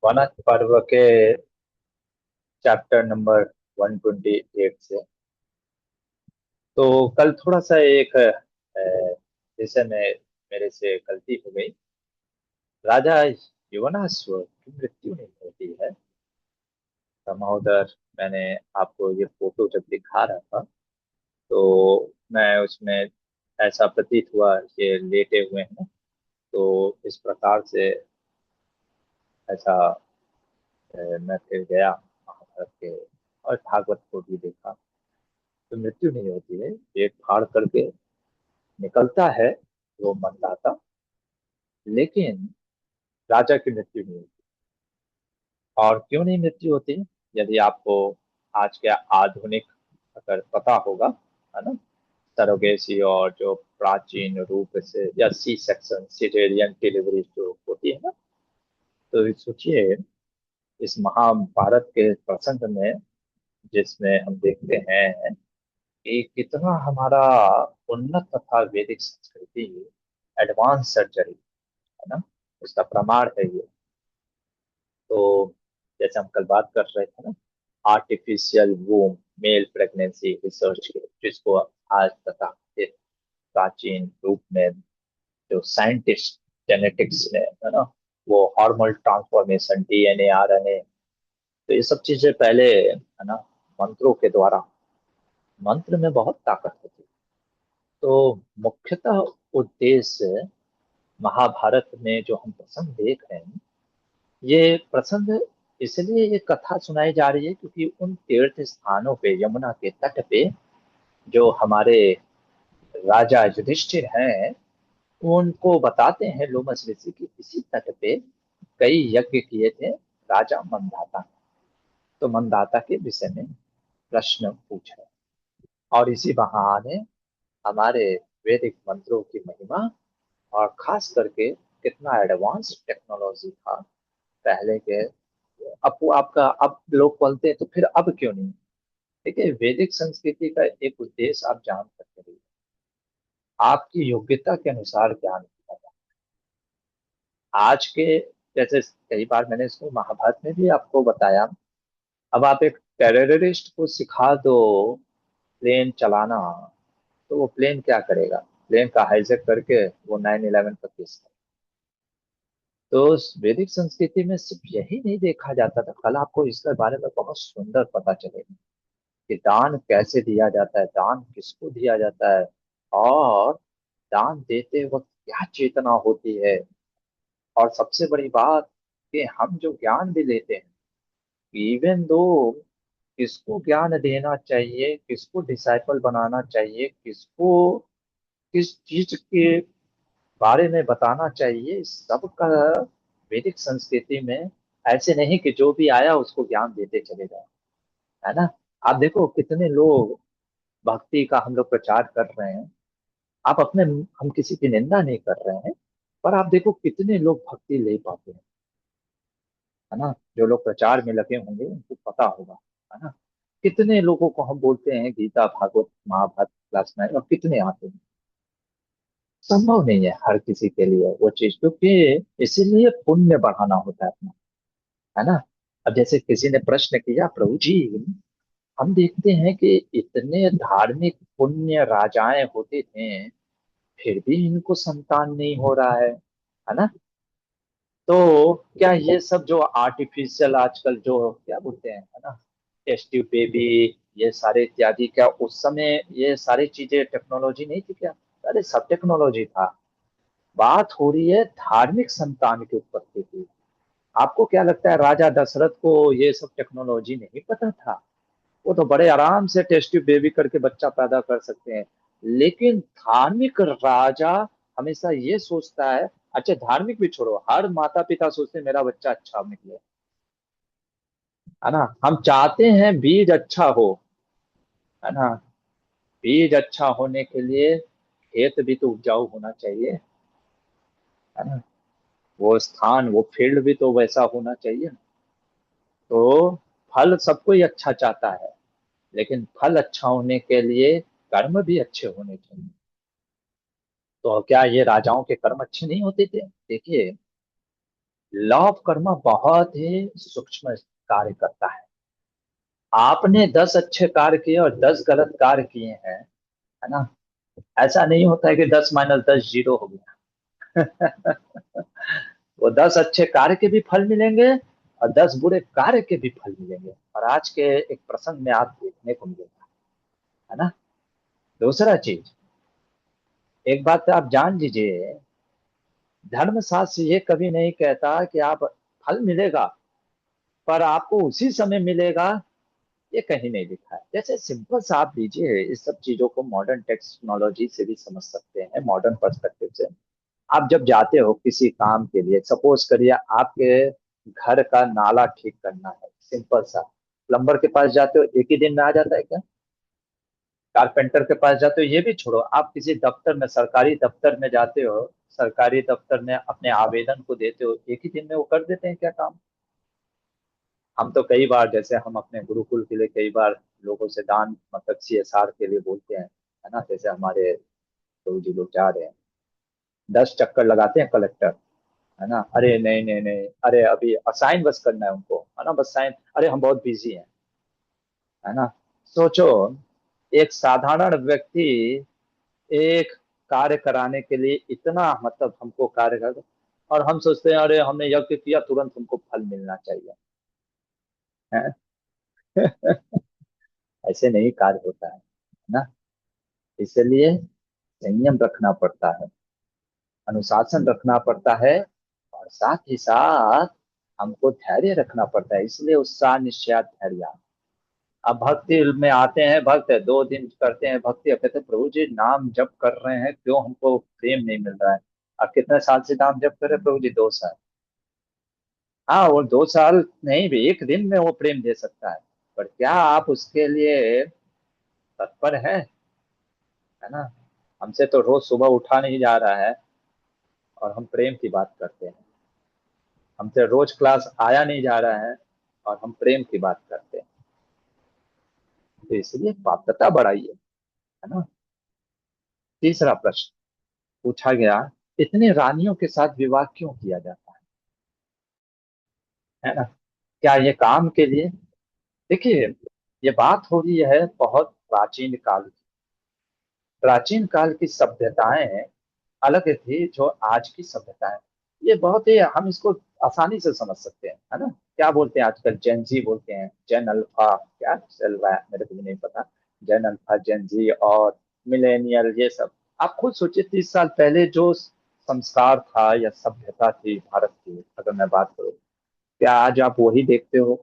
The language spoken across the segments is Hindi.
वनज पर्व के चैप्टर नंबर 128 से। तो कल थोड़ा सा एक विषय में मेरे से गलती हो गई। राजा युवनाश्व की मृत्यु नहीं होती है। महोदर, मैंने आपको ये फोटो जब दिखा रहा था तो मैं उसमें ऐसा प्रतीत हुआ ये लेटे हुए हैं। तो इस प्रकार से ऐसा मैं फिर गया महाभारत के और भागवत को भी देखा। तो मृत्यु नहीं होती है, पेट फाड़ करके निकलता है वो मतदाता, लेकिन राजा की मृत्यु नहीं होती। और क्यों नहीं मृत्यु होती? यदि आपको आज के आधुनिक अगर पता होगा, है ना, सरोगेसी और जो प्राचीन रूप से या सी सेक्शन सिजेरियन डिलीवरी जो होती है ना, तो ये सोचिए इस महाभारत के प्रसंग में जिसमें हम देखते हैं कि कितना हमारा उन्नत तथा वैदिक संस्कृति, एडवांस सर्जरी, है ना, इसका प्रमाण है ये। तो जैसे हम कल बात कर रहे थे ना, आर्टिफिशियल वूम मेल प्रेगनेंसी रिसर्च के, जिसको आज तथा एक प्राचीन रूप में जो साइंटिस्ट जेनेटिक्स में, है ना, वो हार्मोनल ट्रांसफॉर्मेशन, डीएनए, आरएनए, तो ये सब चीजें पहले, है ना, मंत्रों के द्वारा, मंत्र में बहुत ताकत होती है। तो मुख्यतः उद्देश्य महाभारत में जो हम प्रसंग देख रहे हैं, ये प्रसंग इसलिए ये कथा सुनाई जा रही है क्योंकि उन तीर्थ स्थानों पे, यमुना के तट पे, जो हमारे राजा युधिष्ठिर हैं, उनको बताते हैं लोमस ऋषि की इसी तट पे कई यज्ञ किए थे राजा मंदाता। तो मंदाता के विषय में प्रश्न पूछ रहे हैं। और इसी बहाने हमारे वैदिक मंत्रों की महिमा, और खास करके कितना एडवांस टेक्नोलॉजी था पहले के। अब वो आपका, अब लोग बोलते हैं तो फिर अब क्यों नहीं? देखिए, वैदिक संस्कृति का एक उद्देश्य आप जान सकते हैं, आपकी योग्यता के अनुसार ज्ञान दिया जाता है। आज के जैसे कई बार मैंने इसको महाभारत में भी आपको बताया। अब आप एक टेररिस्ट को सिखा दो प्लेन चलाना, तो वो प्लेन क्या करेगा? प्लेन का हाईजैक करके वो 9/11 का केस। तो उस वैदिक संस्कृति में सिर्फ यही नहीं देखा जाता था, कल आपको इसके बारे में बहुत सुंदर पता चलेगा कि दान कैसे दिया जाता है, दान किसको दिया जाता है, और दान देते वक्त क्या चेतना होती है। और सबसे बड़ी बात कि हम जो ज्ञान भी लेते हैं, इवन दो किसको ज्ञान देना चाहिए, किसको डिसाइपल बनाना चाहिए, किसको किस चीज के बारे में बताना चाहिए, इस सब का वैदिक संस्कृति में ऐसे नहीं कि जो भी आया उसको ज्ञान देते चले जाओ, है ना। आप देखो कितने लोग भक्ति का हम लोग प्रचार कर रहे हैं। आप अपने, हम किसी की निंदा नहीं कर रहे हैं, पर आप देखो कितने लोग भक्ति ले पाते हैं, है ना। जो लोग प्रचार में लगे होंगे उनको पता होगा, है ना। कितने लोगों को हम बोलते हैं गीता भागवत महाभारत क्लास में, और कितने आते हैं? संभव नहीं है हर किसी के लिए वो चीज, क्योंकि इसीलिए पुण्य बढ़ाना होता है अपना, है ना। अब जैसे किसी ने प्रश्न किया, प्रभु जी हम देखते हैं कि इतने धार्मिक पुण्य राजाएं होते थे, फिर भी इनको संतान नहीं हो रहा है ना। तो क्या ये सब जो आर्टिफिशियल आजकल जो क्या बोलते हैं, है ना, टेस्ट ट्यूब बेबी, ये सारे इत्यादि, क्या उस समय ये सारी चीजें टेक्नोलॉजी नहीं थी क्या? अरे सब टेक्नोलॉजी था। बात हो रही है धार्मिक संतान की उत्पत्ति की। आपको क्या लगता है राजा दशरथ को ये सब टेक्नोलॉजी नहीं पता था? वो तो बड़े आराम से टेस्ट ट्यूब बेबी करके बच्चा पैदा कर सकते हैं। लेकिन धार्मिक राजा हमेशा ये सोचता है, अच्छा धार्मिक भी छोड़ो, हर माता पिता सोचते हैं मेरा बच्चा अच्छा निकले, है ना। हम चाहते हैं बीज अच्छा हो, है ना। बीज अच्छा होने के लिए खेत भी तो उपजाऊ होना चाहिए, है ना। वो स्थान, वो फील्ड भी तो वैसा होना चाहिए। तो फल सबको ही अच्छा चाहता है, लेकिन फल अच्छा होने के लिए कर्म भी अच्छे होने चाहिए। तो क्या ये राजाओं के कर्म अच्छे नहीं होते थे? देखिए, लॉ ऑफ कर्मा बहुत ही सूक्ष्म कार्य करता है। आपने 10 अच्छे कार्य किए और 10 गलत कार्य किए हैं, है ना, ऐसा नहीं होता है कि 10 - 10 जीरो हो गया। वो 10 अच्छे कार्य के भी फल मिलेंगे और 10 बुरे कार्य के भी फल मिलेंगे, और आज के एक प्रसंग में आप देखने को मिलेगा, है ना। दूसरा चीज, एक बात आप जान लीजिए, धर्मशास्त्र ये कभी नहीं कहता कि आप फल मिलेगा पर आपको उसी समय मिलेगा, ये कहीं नहीं लिखा है। जैसे सिंपल सा आप लीजिए, इस सब चीजों को मॉडर्न टेक्नोलॉजी से भी समझ सकते हैं, मॉडर्न पर्सपेक्टिव से। आप जब जाते हो किसी काम के लिए, सपोज करिए आपके घर का नाला ठीक करना है, सिंपल सा, प्लम्बर के पास जाते हो, एक ही दिन में आ जाता है क्या? कारपेंटर के पास जाते हो, ये भी छोड़ो, आप किसी दफ्तर में, सरकारी दफ्तर में जाते हो, सरकारी दफ्तर में अपने आवेदन को देते हो, एक ही दिन में वो कर देते हैं क्या काम? हम तो कई बार, जैसे हम अपने गुरुकुल के लिए कई बार लोगों से दान, मतलब CSR के लिए बोलते हैं, है ना, जैसे हमारे गुरु जी लोग जा रहे हैं, 10 चक्कर लगाते हैं कलेक्टर, है ना, अरे नहीं नहीं नहीं, अरे अभी असाइन बस करना है उनको, है ना, बस साइन, अरे हम बहुत बिजी हैं, है ना। सोचो, एक साधारण व्यक्ति एक कार्य कराने के लिए इतना, मतलब हमको कार्य कर, और हम सोचते हैं अरे हमने यज्ञ किया, तुरंत हमको फल मिलना चाहिए, है। ऐसे नहीं कार्य होता है ना। इसलिए संयम रखना पड़ता है, अनुशासन रखना पड़ता है, और साथ ही साथ हमको धैर्य रखना पड़ता है, इसलिए उत्साह निश्चय धैर्य। अब भक्ति में आते हैं, भक्त 2 दिन करते हैं भक्ति, अब कहते हैं प्रभु जी नाम जप कर रहे हैं, क्यों हमको प्रेम नहीं मिल रहा है? अब कितने साल से नाम जप कर रहे हैं प्रभु जी? 2 साल। हाँ, वो 2 साल नहीं भी, एक दिन में वो प्रेम दे सकता है, पर क्या आप उसके लिए तत्पर है ना। हमसे तो रोज सुबह उठा नहीं जा रहा है, और हम प्रेम की बात करते हैं। हमसे रोज क्लास आया नहीं जा रहा है, और हम प्रेम की बात करते हैं। तो इसलिए पात्रता बढ़ाइए, है ना। तीसरा प्रश्न पूछा गया, इतने रानियों के साथ विवाह क्यों किया जाता है ना? क्या ये काम के लिए? देखिए, ये बात हो रही है बहुत प्राचीन काल की। प्राचीन काल की सभ्यताएं अलग थी जो आज की सभ्यताएं। ये बहुत ही, हम इसको आसानी से समझ सकते हैं, है ना। क्या बोलते हैं आजकल, जेन जी बोलते हैं, जेन अल्फा, क्या चल रहा है मेरे को भी नहीं पता। जेन अल्फा, जेन जी और मिलेनियल, ये सब। आप खुद सोचिए, 30 साल पहले जो संस्कार था या सभ्यता थी भारत की, अगर मैं बात करूँ, क्या आज आप वही देखते हो?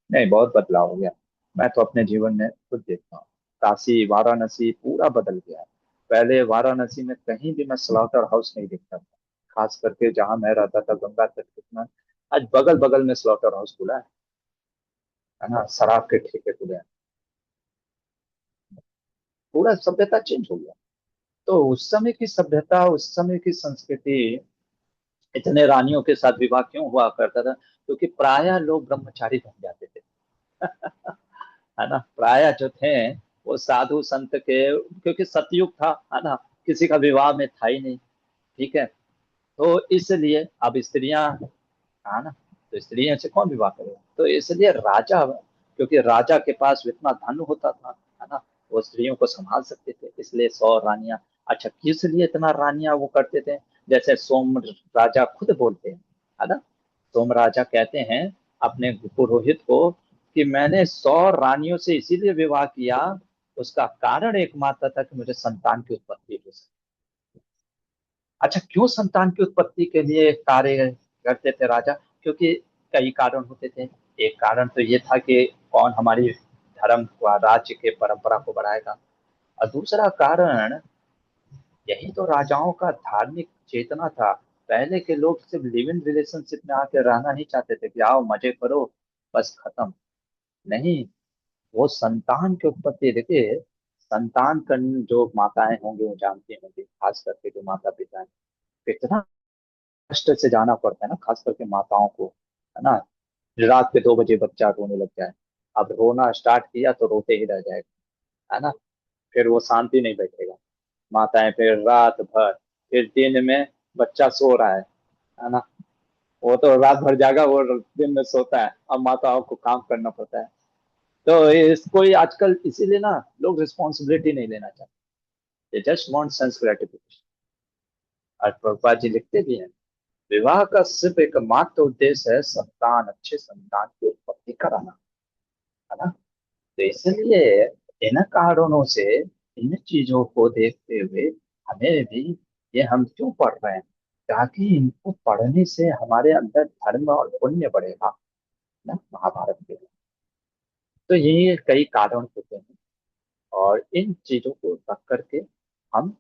नहीं, बहुत बदलाव हो गया। मैं तो अपने जीवन में खुद देखता हूँ, काशी वाराणसी पूरा बदल गया है। पहले वाराणसी में कहीं भी मैं स्लॉटर हाउस नहीं देखता था, खास करके जहां मैं रहता था गंगा तट कितना, आज बगल बगल में स्लॉटर हाउस खुला है ना, शराब के ठेके खुले हैं। पूरा सभ्यता चेंज हो गया। तो उस समय की सभ्यता, उस समय की संस्कृति, इतने रानियों के साथ विवाह क्यों हुआ करता था? क्योंकि प्रायः लोग ब्रह्मचारी बन जाते थे, है ना। प्रायः जो थे वो साधु संत के, क्योंकि सतयुग था, है ना, किसी का विवाह में था ही नहीं, ठीक है। तो इसलिए अब स्त्रियां, है ना, तो स्त्रियों से कौन विवाह करे? तो इसलिए राजा, क्योंकि राजा के पास इतना धन होता था, है ना, वो स्त्रियों को संभाल सकते थे, इसलिए 100 रानियां। अच्छा, किस लिए इतना रानियां वो करते थे? जैसे सोम राजा खुद बोलते हैं, है ना। सोम राजा कहते हैं अपने पुरोहित को कि मैंने 100 रानियों से इसीलिए विवाह किया, उसका कारण एकमात्र था कि मुझे संतान की उत्पत्ति हो सके। अच्छा, क्यों संतान की उत्पत्ति के लिए कार्य करते थे राजा? क्योंकि कई कारण होते थे। एक कारण तो ये था कि कौन हमारी धर्म व राज्य के परंपरा को बढ़ाएगा, और दूसरा कारण, यही तो राजाओं का धार्मिक चेतना था। पहले के लोग सिर्फ लिव इन रिलेशनशिप में आके रहना नहीं चाहते थे कि आओ मजे करो, बस खत्म। नहीं, वो संतान की उत्पत्ति देखिए। संतान जो माताएं होंगी वो जानती होंगी, खास करके जो माता पिता हैं, कितना कष्ट से जाना पड़ता है ना, खास करके माताओं को, है ना। रात के 2 बजे बच्चा रोने लग जाए, अब रोना स्टार्ट किया तो रोते ही रह जाएगा, है ना। फिर वो शांति नहीं बैठेगा। माताएं फिर रात भर, फिर दिन में बच्चा सो रहा है ना, वो तो रात भर जागा, वो दिन में सोता है, अब माताओं को काम करना पड़ता है। तो इसको ही आजकल इसीलिए ना लोग रिस्पॉन्सिबिलिटी नहीं लेना चाहते, ये जस्ट वांट सेंस ग्रेटिफिकेशन। और प्रभुपाद जी लिखते भी हैं, विवाह का सिर्फ एकमात्र उद्देश्य है संतान, अच्छे संतान की उत्पत्ति कराना, है ना। तो इसलिए इन कारणों से, इन चीजों को देखते हुए हमें भी, ये हम क्यों पढ़ रहे हैं, ताकि इनको पढ़ने से हमारे अंदर धर्म और पुण्य बढ़ेगा ना, महाभारत के। तो ये कई कारण होते हैं, और इन चीजों को रख करके हम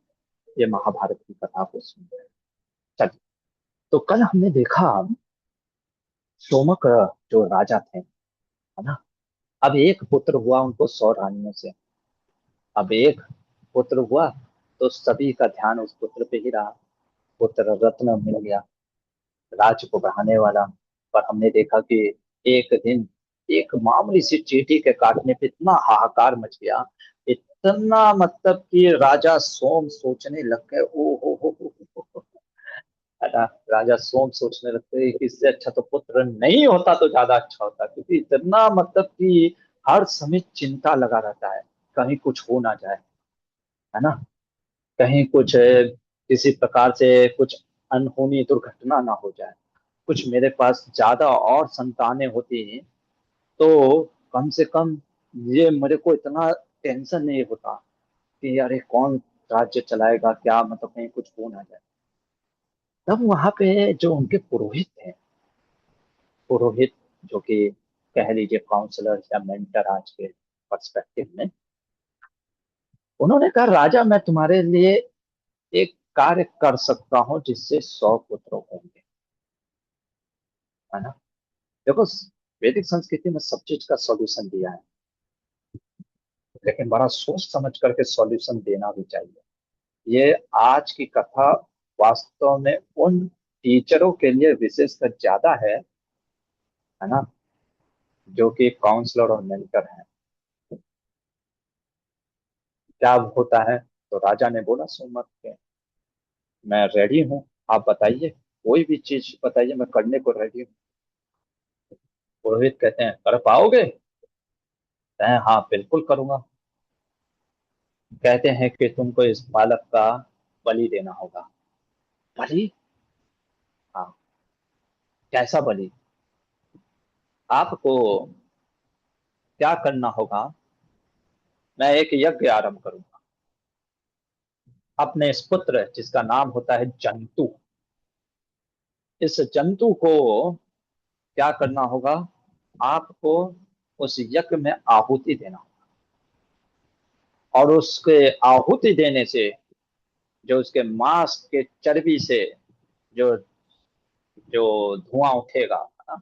ये महाभारत की कथा को सुन रहे हैं। चलिए, तो कल हमने देखा सोमक जो राजा थे, है ना। अब एक पुत्र हुआ उनको 100 रानियों से। अब एक पुत्र हुआ तो सभी का ध्यान उस पुत्र पे ही रहा। पुत्र रत्न मिल गया, राज्य को बढ़ाने वाला। पर हमने देखा कि एक दिन एक मामूली सी चींटी के काटने पे इतना हाहाकार मच गया, इतना मतलब कि राजा सोम सोचने लग गए, ओ हो, है ना। राजा सोम सोचने लगते हैं कि इससे अच्छा तो पुत्र नहीं होता तो ज्यादा अच्छा होता, क्योंकि इतना मतलब कि हर समय चिंता लगा रहता है, कहीं कुछ हो ना जाए, है ना। कहीं कुछ किसी प्रकार से कुछ अनहोनी दुर्घटना ना हो जाए। कुछ मेरे पास ज्यादा और संतानें होती हैं तो कम से कम ये मेरे को इतना टेंशन नहीं होता कि अरे कौन राज्य चलाएगा, क्या मतलब कहीं कुछ हो ना जाए। तब वहां पे जो उनके पुरोहित थे, पुरोहित जो कि कह लीजिए काउंसलर या मेंटर आज के पर्सपेक्टिव में, उन्होंने कहा राजा मैं तुम्हारे लिए एक कार्य कर सकता हूं जिससे 100 पुत्र होंगे, है ना। देखो, वैदिक संस्कृति में सब चीज का सॉल्यूशन दिया है, लेकिन बड़ा सोच समझ करके सॉल्यूशन देना भी चाहिए। ये आज की कथा वास्तव में उन टीचरों के लिए विशेषकर ज्यादा है ना, जो कि काउंसलर और मेंटर हैं। क्या होता है, तो राजा ने बोला सोमदत्त के, मैं रेडी हूँ, आप बताइए, कोई भी चीज बताइए, मैं करने को रेडी हूँ। पुरोहित कहते हैं कर पाओगे, कहते हैं हाँ बिल्कुल करूंगा। कहते हैं कि तुमको इस बालक का बलि देना होगा। बलि? हाँ। कैसा बलि? आपको क्या करना होगा, मैं एक यज्ञ आरंभ करूंगा। अपने इस पुत्र जिसका नाम होता है जंतु, इस जंतु को क्या करना होगा, आपको उस यज्ञ में आहुति देना होगा। और उसके आहुति देने से जो उसके मांस के चर्बी से जो जो धुआं उठेगा, है ना,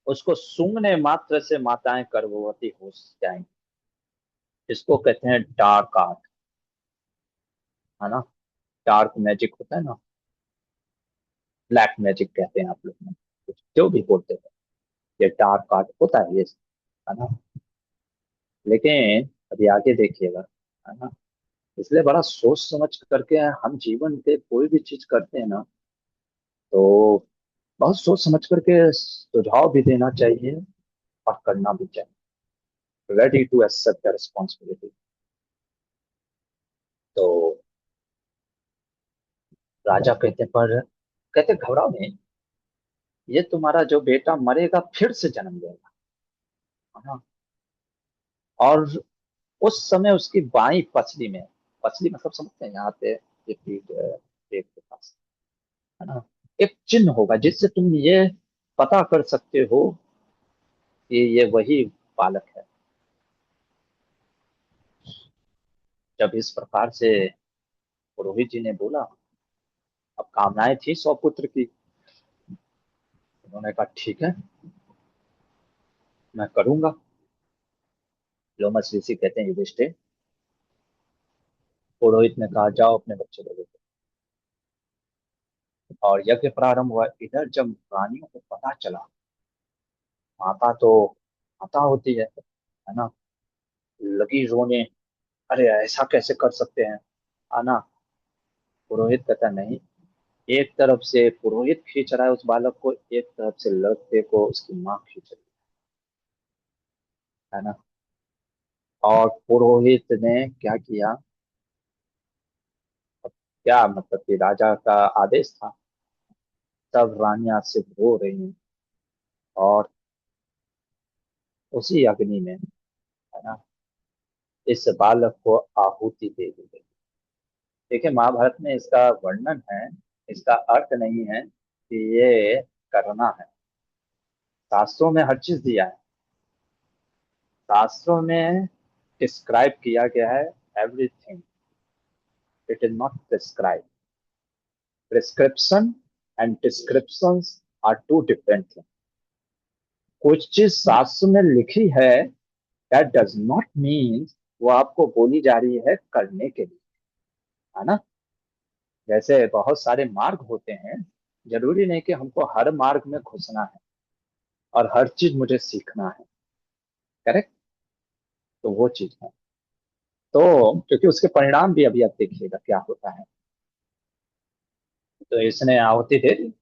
उसको सूंघने मात्र से माताएं गर्भवती हो जाएंगी। इसको कहते हैं डार्क आर्ट, है ना। डार्क मैजिक होता है ना, ब्लैक मैजिक कहते हैं आप लोग में, जो भी बोलते हैं, ये डार्क आर्ट होता है ये, है ना। लेकिन अभी आगे देखिएगा, है ना। इसलिए बड़ा सोच समझ करके हम जीवन के कोई भी चीज करते हैं ना, तो बहुत सोच समझ करके सुझाव भी देना चाहिए और करना भी चाहिए, ready to accept the responsibility. तो राजा कहते पर, कहते घबराओ नहीं, ये तुम्हारा जो बेटा मरेगा फिर से जन्म लेगा, है ना। और उस समय उसकी बाई पसली में, पसली मतलब समझते हैं यहाँ पे, ये पीठ पेट के पास, है ना, एक चिन्ह होगा जिससे तुम ये पता कर सकते हो कि ये वही बालक है। जब इस प्रकार से पुरोहित जी ने बोला, अब कामनाएं थी 100 पुत्र की, उन्होंने कहा ठीक है, मैं करूंगा। लोमस ऋषि कहते हैं युधिष्ठिर, पुरोहित ने कहा जाओ अपने बच्चे को लेकर। और यज्ञ प्रारंभ हुआ। इधर जब रानियों को पता चला, माता तो माता होती है ना, लगी रोने, अरे ऐसा कैसे कर सकते हैं, है ना। पुरोहित कहता नहीं, एक तरफ से पुरोहित खींच रहा है उस बालक को, एक तरफ से लड़के को उसकी माँ खींच रही है ना। और पुरोहित ने क्या किया, क्या मतलब कि राजा का आदेश था, सब रानियां सिर्फ रो रही हैं और उसी अग्नि में, है ना, इस बालक को आहुति दे दी गई। देखिए महाभारत में इसका वर्णन है, इसका अर्थ नहीं है कि ये करना है। शास्त्रों में हर चीज दिया है, शास्त्रों में डिस्क्राइब किया गया है everything. It is not prescribe. Prescription and descriptions are two different thing. कुछ चीज शास्त्र में लिखी है, दैट डज नॉट मीन वो आपको बोली जा रही है करने के लिए, है ना। जैसे बहुत सारे मार्ग होते हैं, जरूरी नहीं कि हमको हर मार्ग में घुसना है और हर चीज मुझे सीखना है। करेक्ट। तो वो चीज है। तो क्योंकि उसके परिणाम भी अभी आप देखिएगा क्या होता है। तो इसने आहुति दे दी,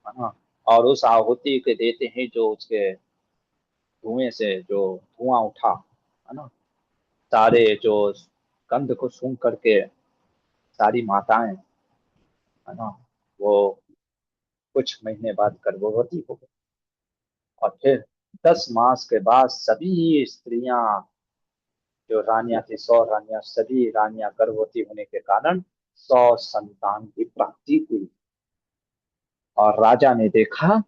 है ना। और उस आहुति के देते ही जो उसके धुएं से जो धुआं उठा, है ना, सारे जो गंध को सूंघ करके सारी माताएं, है ना, वो कुछ महीने बाद गर्भवती हो गई। और फिर 10 मास के बाद सभी स्त्रियां, जो रानियां थी, 100 रानियां, सभी रानियां गर्भवती होने के कारण 100 संतान की प्राप्ति हुई। और राजा ने देखा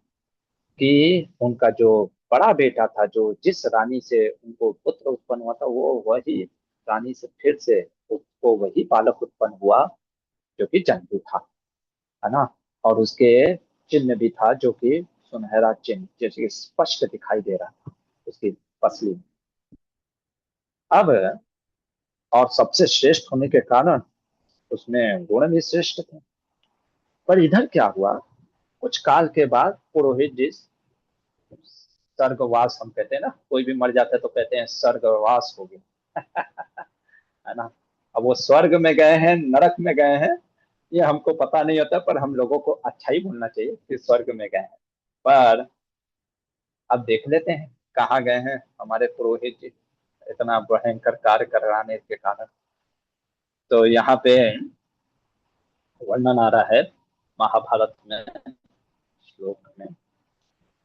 कि उनका जो बड़ा बेटा था, जो जिस रानी से उनको पुत्र उत्पन्न हुआ था, वो वही रानी से फिर से उसको वही बालक उत्पन्न हुआ जो कि जंतु था, है ना। और उसके चिन्ह भी था जो कि सुनहरा चिन्ह, जैसे कि स्पष्ट दिखाई दे रहा था उसकी पसली में। अब और सबसे श्रेष्ठ होने के कारण उसमें गुण भी श्रेष्ठ थे। पर इधर क्या हुआ, कुछ काल के बाद पुरोहित जी, स्वर्गवास हम कहते हैं ना, कोई भी मर जाता है तो कहते हैं स्वर्गवास हो गया, है ना। अब वो स्वर्ग में गए हैं, नरक में गए हैं, ये हमको पता नहीं होता, पर हम लोगों को अच्छा ही बोलना चाहिए कि स्वर्ग में गए हैं। पर अब देख लेते हैं कहाँ गए हैं हमारे पुरोहित जी, इतना भयंकर कार्य कराने के कारण। तो यहाँ पे वर्णन आ रहा है महाभारत में, श्लोक में,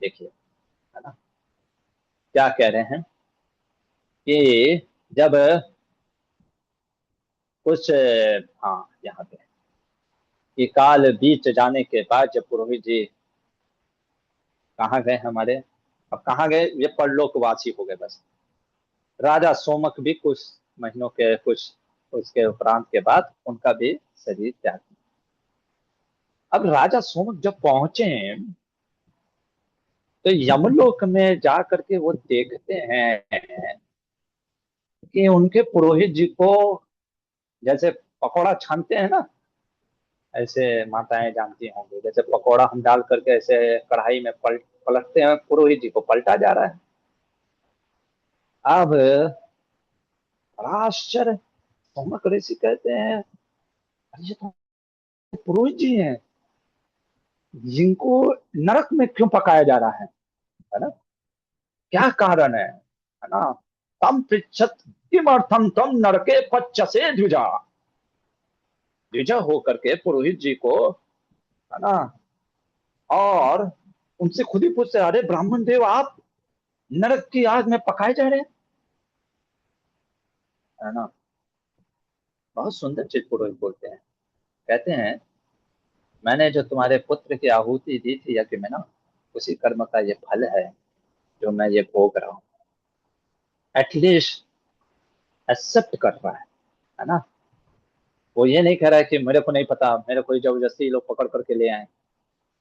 देखिए, है ना, क्या कह रहे हैं कि जब कुछ, हाँ यहाँ पे, कि काल बीत जाने के बाद जब पुरोहित जी कहाँ गए हमारे, अब कहाँ गए, ये परलोकवासी हो गए बस। राजा सोमक भी कुछ महीनों के कुछ उसके उपरांत के बाद उनका भी शरीर त्याग दिया। अब राजा सोमक जब पहुंचे तो यमलोक में जा करके वो देखते हैं कि उनके पुरोहित जी को, जैसे पकौड़ा छानते हैं ना, ऐसे माताएं जानती होंगी, जैसे पकौड़ा हम डाल करके ऐसे कढ़ाई में पलटते हैं, पुरोहित जी को पलटा जा रहा है। अब बड़ा आश्चर्य, सोमक ऋषि कहते हैं, अरे ये तो पुरोहित जी हैं, जिनको नरक में क्यों पकाया जा रहा है ना, क्या कारण है ना। तम पृच्छत किमर्थम तम नरके पच्चसे द्विजा। द्विजा होकर के पुरोहित जी को, है ना, और उनसे खुद ही पूछते, अरे ब्राह्मण देव, आप नरक की आग में पकाए जा रहे हैं, है ना। बहुत सुंदर चीज पुरोहित बोलते हैं, कहते हैं, मैंने जो तुम्हारे पुत्र की आहुति दी थी यज्ञ में ना, उसी कर्म का ये फल है जो मैं ये भोग रहा हूँ। एटलीस्ट एक्सेप्ट कर रहा है ना। वो ये नहीं कह रहा है कि मेरे को नहीं पता, मेरे को जबरदस्ती लोग पकड़ करके ले आए।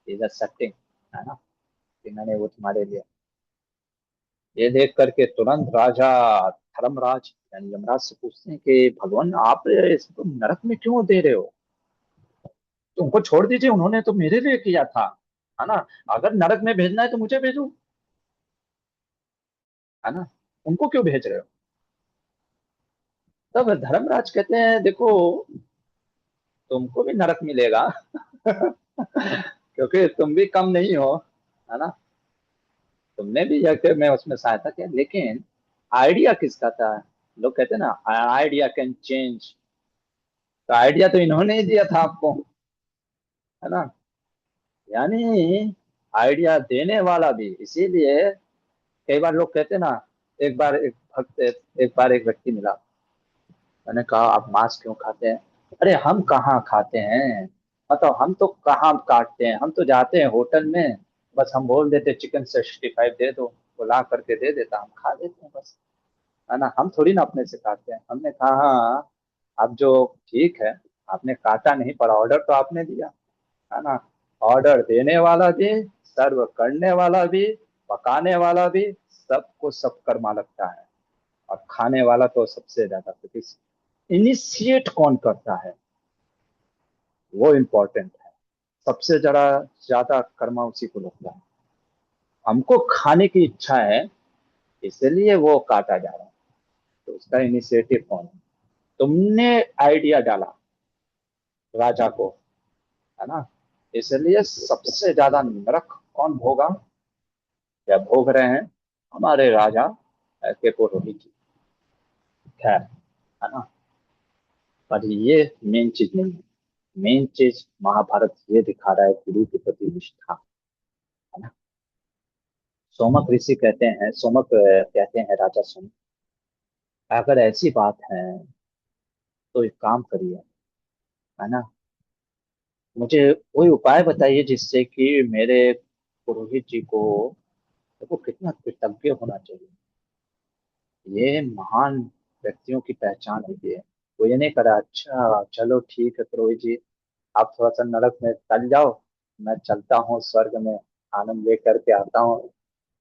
इज एक्सेप्टिंग, है ना, कि मैंने वो तुम्हारे लिए। ये देख करके तुरंत राजा धर्मराज यानी यमराज से पूछते हैं कि भगवान, आप इसको नरक में क्यों दे रहे हो, तुमको छोड़ दीजिए, उन्होंने तो मेरे लिए किया था, है ना। अगर नरक में भेजना है तो मुझे भेजो, है ना, उनको क्यों भेज रहे हो। तब धर्मराज कहते हैं, देखो, तुमको भी नरक मिलेगा। क्योंकि तुम भी कम नहीं हो, है ना। तुमने भी यज्ञ में उसमें सहायता किया, लेकिन आइडिया किसका था? लोग कहते हैं ना, आइडिया कैन चेंज। तो आइडिया तो इन्होंने ही दिया था आपको, है ना। यानी आइडिया देने वाला भी, इसीलिए कई बार लोग कहते हैं ना, एक बार एक भक्त, एक बार एक व्यक्ति मिला। मैंने कहा आप मांस क्यों खाते हैं? अरे हम कहाँ खाते हैं, मतलब हम तो कहाँ काटते हैं, हम तो जाते हैं होटल में, बस हम बोल देते चिकन 65 दे दो, वो ला करके दे देता, हम खा लेते हैं बस, है ना। हम थोड़ी ना अपने से काटते हैं। हमने कहा हाँ, अब जो ठीक है, आपने काटा नहीं पर ऑर्डर तो आपने दिया, है ना। ऑर्डर देने वाला भी, सर्व करने वाला भी, पकाने वाला भी, सबको सब कर्मा लगता है। और खाने वाला तो सबसे ज्यादा, क्योंकि इनिशिएट कौन करता है वो इम्पोर्टेंट है। सबसे जरा ज्यादा कर्मा उसी को लगता है। हमको खाने की इच्छा है, इसलिए वो काटा जा रहा है। तो उसका इनिशिएटिव कौन है? तुमने आइडिया डाला राजा को, है ना। इसलिए सबसे ज्यादा नरक कौन भोगा, या भोग रहे हैं, हमारे राजा के पुरोहित जी। खैर, है ना। पर ये मेन चीज नहीं है। मेन चीज महाभारत ये दिखा रहा है, गुरु के प्रति निष्ठा, है ना। सोमक ऋषि कहते हैं, सोमक कहते हैं राजा सोमक, अगर ऐसी बात है तो एक काम करिए, है ना। मुझे कोई उपाय बताइए जिससे कि मेरे पुरोहित जी को, देखो कितना कृतज्ञ होना चाहिए। ये महान व्यक्तियों की पहचान होती है। वो ये नहीं करा, अच्छा चलो ठीक है पुरोहित जी, आप थोड़ा सा नरक में टल जाओ, मैं चलता हूँ स्वर्ग में, आनंद लेकर के आता हूँ,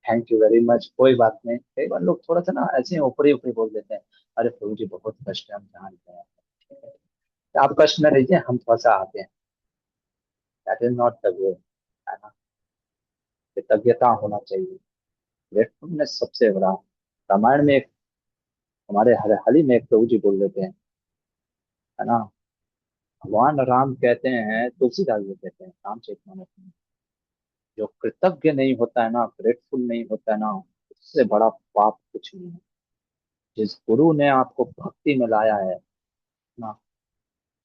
थैंक यू वेरी मच, कोई बात नहीं। कई बार लोग थोड़ा सा ना ऐसे ऊपरी ऊपरी बोल देते हैं, अरे प्रभु जी बहुत कष्ट है, हम जानते हैं, ठीक है, तो आप कष्ट में रहिए, हम थोड़ा सा आते हैं। That is not the way, है ना। कृतज्ञता होना चाहिए। ग्रेटफुलनेस सबसे बड़ा। रामायण में एक, हमारे हर हाल ही में एक प्रभु जी बोल देते हैं, है ना। भगवान राम कहते हैं, तुलसीदास जी कहते हैं रामचरितमानस में, जो कृतज्ञ नहीं होता है ना, ग्रेटफुल नहीं होता है ना, उससे बड़ा पाप कुछ नहीं है। जिस गुरु ने आपको भक्ति में लाया है ना,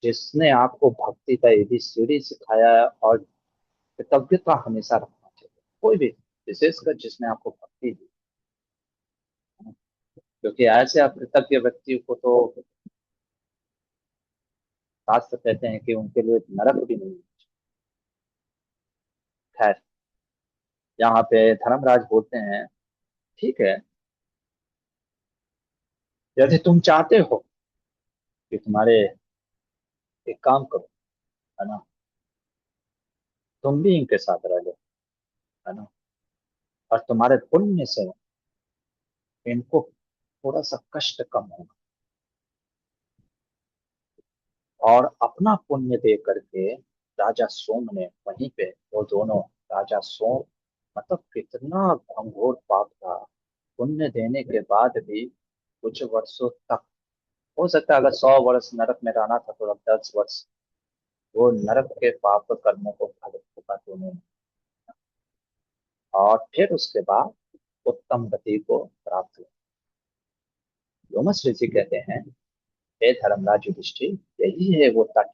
जिसने आपको भक्ति का एबीसीडी सिखाया है, और कृतज्ञता हमेशा रखना चाहिए, कोई भी, विशेषकर जिसने आपको भक्ति दी, है ना? क्योंकि ऐसे अकृतज्ञ व्यक्ति को तो शास्त्र कहते हैं कि उनके लिए नरक भी नहीं है। खैर, यहाँ पे धर्मराज बोलते हैं, ठीक है, यदि तुम चाहते हो कि तुम्हारे, एक काम करो, है ना, तुम भी इनके साथ रह लो, है ना, और तुम्हारे पुण्य से इनको थोड़ा सा कष्ट कम होगा, और अपना पुण्य दे करके राजा सोम ने वहीं पे, वो दोनों, राजा सोम, मतलब कितना घंघोर पाप था, पुण्य देने के बाद भी कुछ वर्षों तक, हो सकता है अगर 100 वर्ष नरक में रहना था तो अब 10 वर्ष वो नरक के पाप कर्मों को फल भोगा दोनों ने। और फिर उसके बाद उत्तम गति को प्राप्त हुआ। व्योमस ऋषि कहते हैं, हे धर्मराज युधिष्ठिर, यही है वो तट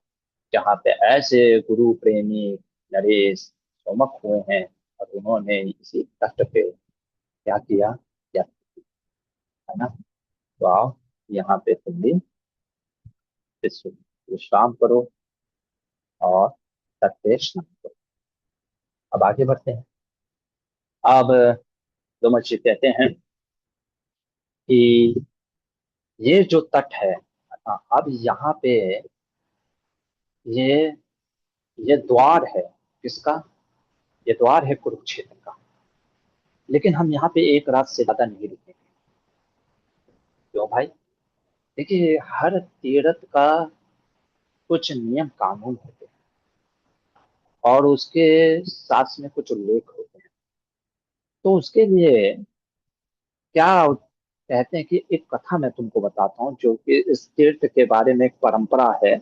जहाँ पे ऐसे गुरु प्रेमी नरेश सोमक हुए हैं, और उन्होंने इसी तट पे क्या किया, क्या, है ना। तो आओ, यहाँ पे तुम भी विश्राम करो, और तट पे स्नान करो। अब आगे बढ़ते हैं। अब व्योमस जी कहते हैं कि ये जो तट है, अब यहाँ पे ये ये द्वार है, किसका? ये द्वार है कुरुक्षेत्र का। लेकिन हम यहाँ पे एक रात से ज्यादा नहीं रुकेंगे। क्यों भाई? देखिए, हर तीर्थ का कुछ नियम कानून होते हैं, और उसके साथ में कुछ उल्लेख होते हैं। तो उसके लिए क्या कहते हैं कि एक कथा मैं तुमको बताता हूँ, जो कि इस तीर्थ के बारे में एक परंपरा है,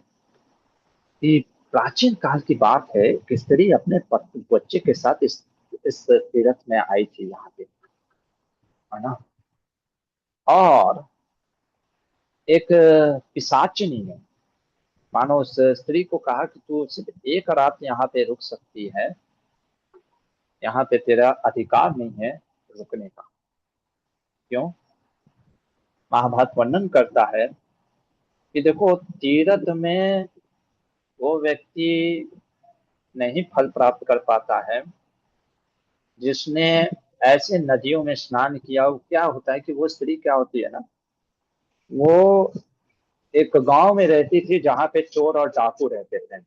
कि प्राचीन काल की बात है कि स्त्री अपने बच्चे के साथ इस तीर्थ में आई थी यहाँ पे, है ना। और एक पिशाचिनी ने मानो उस स्त्री को कहा कि तू सिर्फ एक रात यहाँ पे रुक सकती है, यहाँ पे तेरा अधिकार नहीं है रुकने का। क्यों? महाभारत वर्णन करता है कि देखो, तीर्थ में वो व्यक्ति नहीं फल प्राप्त कर पाता है जिसने ऐसे नदियों में स्नान किया। वो क्या होता है कि वो स्त्री क्या होती है ना, वो एक गांव में रहती थी जहां पे चोर और डाकू रहते थे,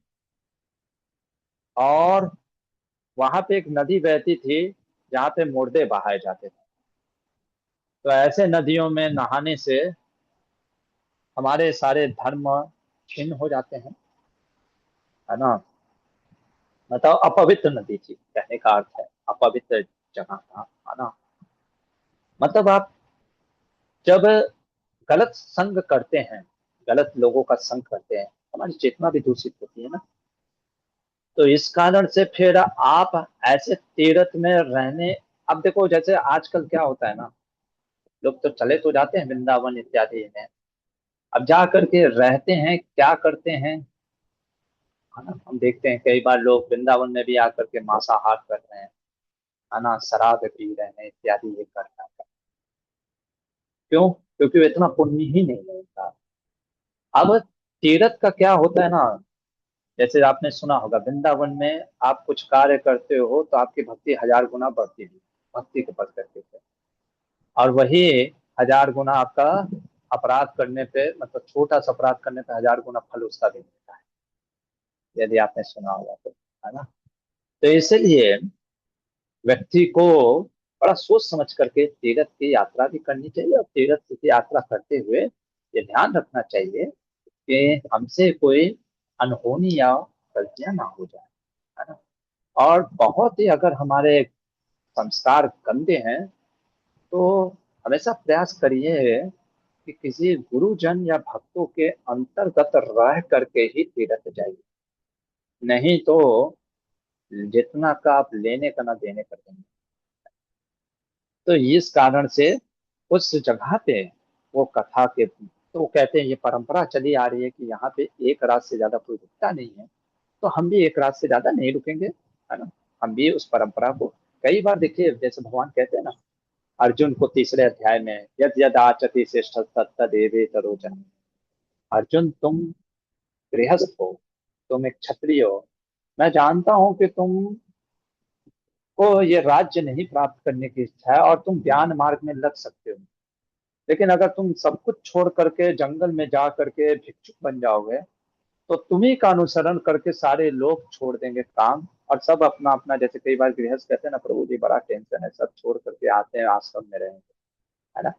और वहां पे एक नदी बहती थी जहाँ पे मुर्दे बहाए जाते थे। तो ऐसे नदियों में नहाने से हमारे सारे धर्म छिन्न हो जाते हैं, है ना। मतलब अपवित्र नदी थी, कहने का अर्थ है अपवित्र जगह था, है ना। मतलब आप जब गलत संग करते हैं, गलत लोगों का संग करते हैं, हमारी चेतना भी दूषित होती है ना। तो इस कारण से फिर आप ऐसे तीर्थ में रहने, अब देखो जैसे आजकल क्या होता है ना, लोग तो चले तो जाते हैं वृंदावन इत्यादि में, अब जा करके रहते हैं क्या करते हैं, है ना। हम देखते हैं कई बार लोग वृंदावन में भी आकर के मांसाहार कर रहे हैं, है ना, शराब पी रहे हैं इत्यादि ये कर रहे हैं। क्यों? क्योंकि वो इतना पुण्य ही नहीं है उनका। अब तीर्थ का क्या होता है ना, जैसे आपने सुना होगा वृंदावन में आप कुछ कार्य करते हो तो आपकी भक्ति 1000 गुना बढ़ती है, भक्ति के पद करते थे। और वही 1000 गुना आपका अपराध करने पे, मतलब छोटा सा अपराध करने पे 1000 गुना फल उसका भी मिलता है, यदि आपने सुना होगा तो, है ना। तो इसलिए व्यक्ति को बड़ा सोच समझ करके तीर्थ की यात्रा भी करनी चाहिए, और तीर्थ की यात्रा करते हुए ये ध्यान रखना चाहिए कि हमसे कोई अनहोनी या गलतियां ना हो जाए, है ना। और बहुत ही अगर हमारे संस्कार गंदे हैं तो हमेशा प्रयास करिए कि किसी गुरुजन या भक्तों के अंतर्गत रह करके ही तीर्थ जाइए, नहीं तो जितना का आप लेने का ना देने का देंगे। तो इस कारण से उस जगह पे वो कथा के, तो वो कहते हैं ये परंपरा चली आ रही है कि यहाँ पे एक रात से ज्यादा कोई रुकता नहीं है, तो हम भी एक रात से ज्यादा नहीं रुकेंगे, है ना। हम भी उस परंपरा को, कई बार देखिए जैसे भगवान कहते हैं ना अर्जुन को तीसरे अध्याय में, यद यद आचति श्रेष्ठ तत्तदेवे तरोजन। अर्जुन तुम गृहस्थ हो, तुम एक क्षत्रिय हो, मैं जानता हूं कि तुम को ये राज्य नहीं प्राप्त करने की इच्छा है और तुम ज्ञान मार्ग में लग सकते हो, लेकिन अगर तुम सब कुछ छोड़ करके जंगल में जा करके भिक्षुक बन जाओगे तो तुम्ही का अनुसरण करके सारे लोग छोड़ देंगे काम, और सब अपना अपना, जैसे कई बार गृहस्थ कहते हैं ना प्रभु जी बड़ा टेंशन है, सब छोड़ करके आते हैं आश्रम में रहेंगे, है ना।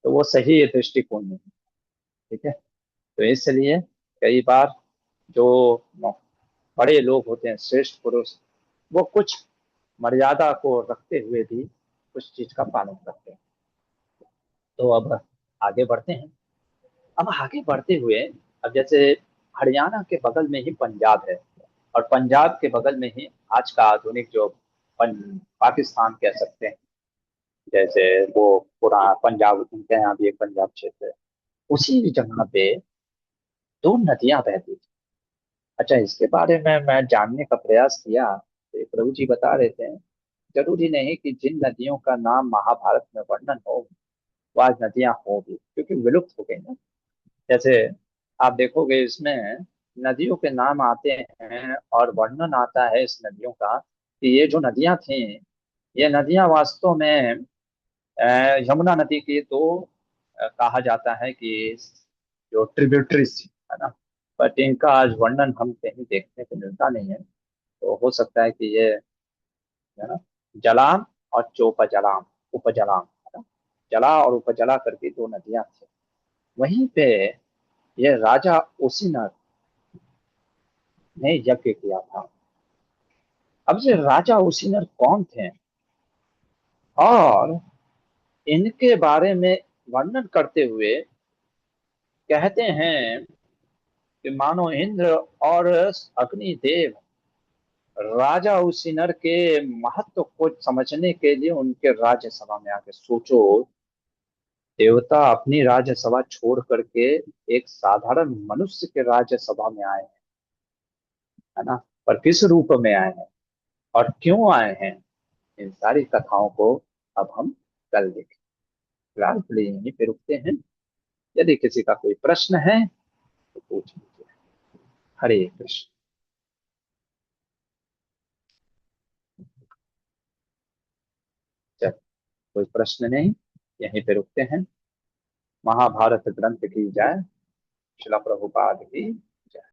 तो वो सही दृष्टिकोण नहीं है, ठीक है। तो इसलिए कई बार जो बड़े लोग होते हैं, श्रेष्ठ पुरुष, वो कुछ मर्यादा को रखते हुए भी कुछ चीज का पालन करते हैं। तो अब आगे बढ़ते हैं। अब आगे बढ़ते हुए, अब जैसे हरियाणा के बगल में ही पंजाब है, और पंजाब के बगल में ही आज का आधुनिक जो पाकिस्तान कह सकते हैं, जैसे वो पूरा पंजाब, उनके यहाँ भी एक पंजाब क्षेत्र है, उसी जगह पे दो नदियां बहती थी। अच्छा, इसके बारे में मैं जानने का प्रयास किया तो एक प्रभु जी बता रहे थे, जरूरी नहीं कि जिन नदियों का नाम महाभारत में वर्णन हो वो आज नदियां हो भी, क्योंकि विलुप्त हो गई ना। जैसे आप देखोगे इसमें नदियों के नाम आते हैं और वर्णन आता है इस नदियों का कि ये जो नदियां थी, ये नदियां वास्तव में यमुना नदी की तो कहा जाता है कि जो ट्रिब्यूटरीज, है ना, बट इनका आज वर्णन हम कहीं देखने को मिलता नहीं है। तो हो सकता है कि ये, है ना, जलाम और चोपजलाम, उपजलाम, है ना, जला और उपजला करके दो नदियां थी। वहीं पे ये राजा उसीनर ने यज्ञ किया था। अब ये राजा उसीनर कौन थे, और इनके बारे में वर्णन करते हुए कहते हैं कि मानो इंद्र और अग्निदेव राजा उस नर के महत्व को समझने के लिए उनके राज्यसभा में आके सोचो। देवता अपनी राज्यसभा छोड़ करके एक साधारण मनुष्य के राज्यसभा में आए हैं, है ना। पर किस रूप में आए हैं और क्यों आए हैं, इन सारी कथाओं को अब हम कल देखें। फिलहाल के लिए यहीं पे रुकते हैं। यदि किसी का कोई प्रश्न है तो पूछ लीजिए। हरे कृष्ण। चल, कोई प्रश्न नहीं, यहीं पे रुकते हैं। महाभारत ग्रंथ की जय। शिला प्रभुपाद की